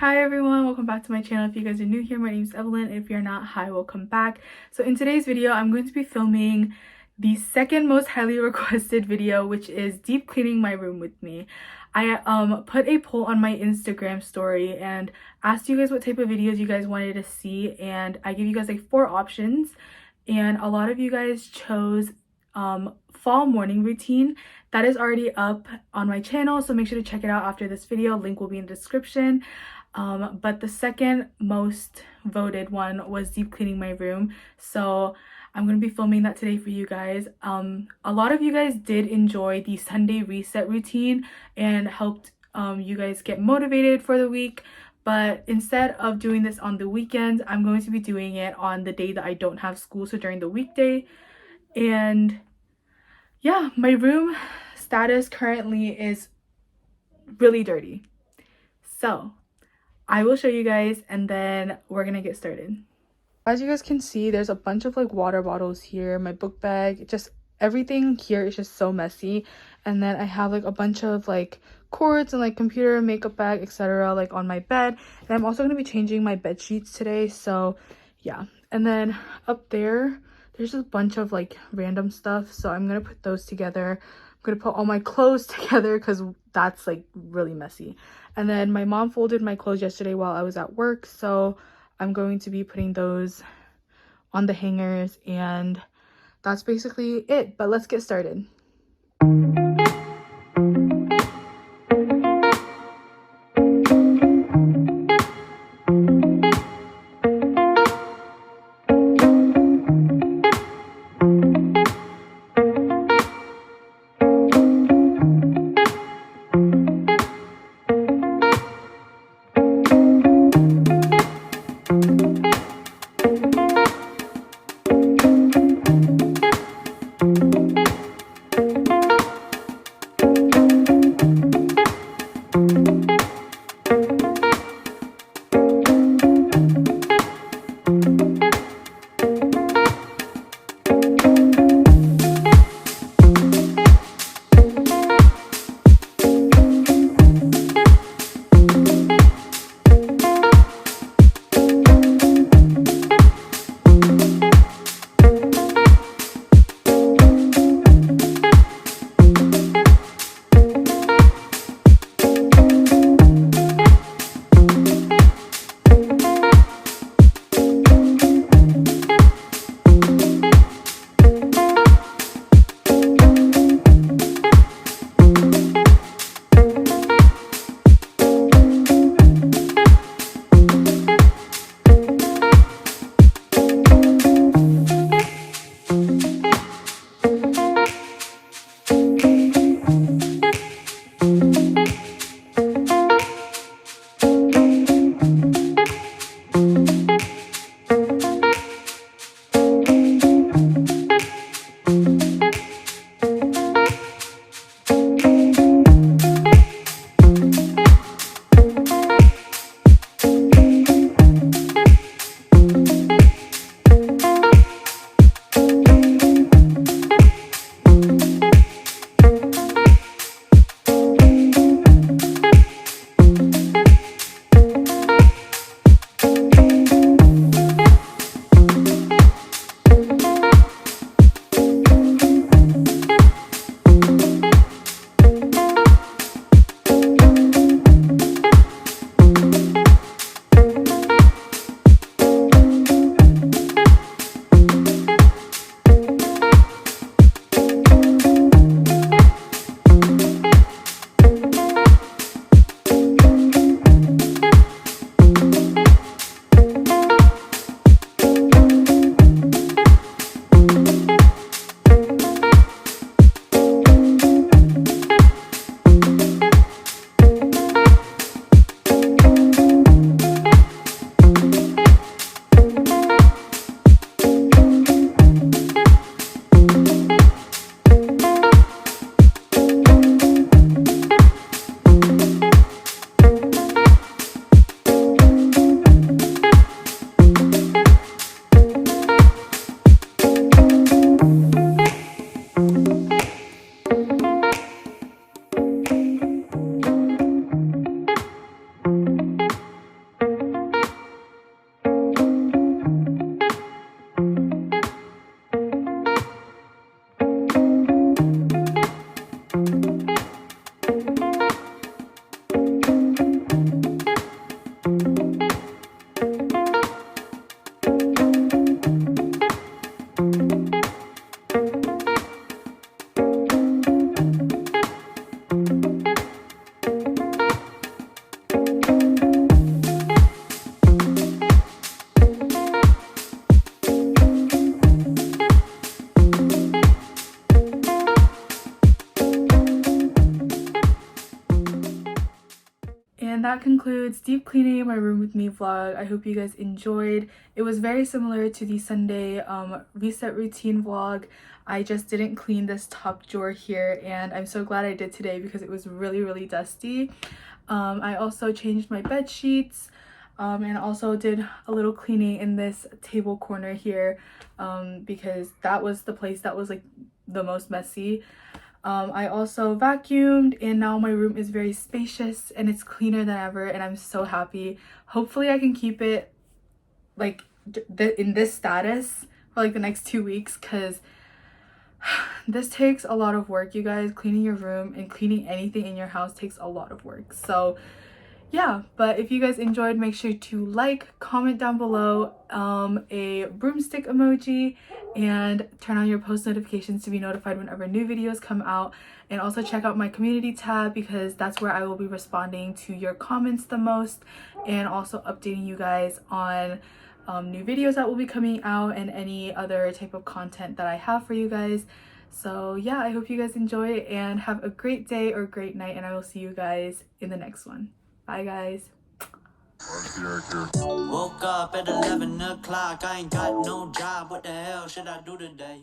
Hi everyone, welcome back to my channel. If you guys are new here, my name is Evelyn. If you're not, hi, welcome back. So in today's video, I'm going to be filming the second most highly requested video, which is deep cleaning my room with me. I put a poll on my Instagram story and asked you guys what type of videos you guys wanted to see, and I gave you guys like 4 options, and a lot of you guys chose fall morning routine. That is already up on my channel, so make sure to check it out after this video. Link will be in the description. But the second most voted one was deep cleaning my room, so I'm going to be filming that today for you guys. A lot of you guys did enjoy the Sunday reset routine and helped you guys get motivated for the week, but instead of doing this on the weekends, I'm going to be doing it on the day that I don't have school, so during the weekday. And yeah, my room status currently is really dirty, so I will show you guys and then we're gonna get started. As you guys can see, there's a bunch of like water bottles here, my book bag, just everything here is just so messy. And then I have like a bunch of like cords and like computer, makeup bag, etc. like on my bed. And I'm also gonna be changing my bed sheets today, so yeah. And then up there's just a bunch of like random stuff, so I'm gonna put those together. I'm gonna put all my clothes together because that's like really messy. And then my mom folded my clothes yesterday while I was at work, so I'm going to be putting those on the hangers, and that's basically it. But let's get started. that concludes deep cleaning my room with me vlog. I hope you guys enjoyed. It was very similar to the Sunday reset routine vlog. I just didn't clean this top drawer here, and I'm so glad I did today because it was really dusty. I also changed my bed sheets and also did a little cleaning in this table corner here because that was the place that was like the most messy. I also vacuumed, and now my room is very spacious and it's cleaner than ever, and I'm so happy. Hopefully I can keep it like in this status for like the next 2 weeks, because this takes a lot of work, you guys. Cleaning your room and cleaning anything in your house takes a lot of work. So yeah, but if you guys enjoyed, make sure to like, comment down below a broomstick emoji, and turn on your post notifications to be notified whenever new videos come out. And also check out my community tab, because that's where I will be responding to your comments the most, and also updating you guys on new videos that will be coming out and any other type of content that I have for you guys. So yeah, I hope you guys enjoy and have a great day or great night, and I will see you guys in the next one. Bye guys. Woke up at 11 o'clock, I ain't got no job, what the hell should I do today?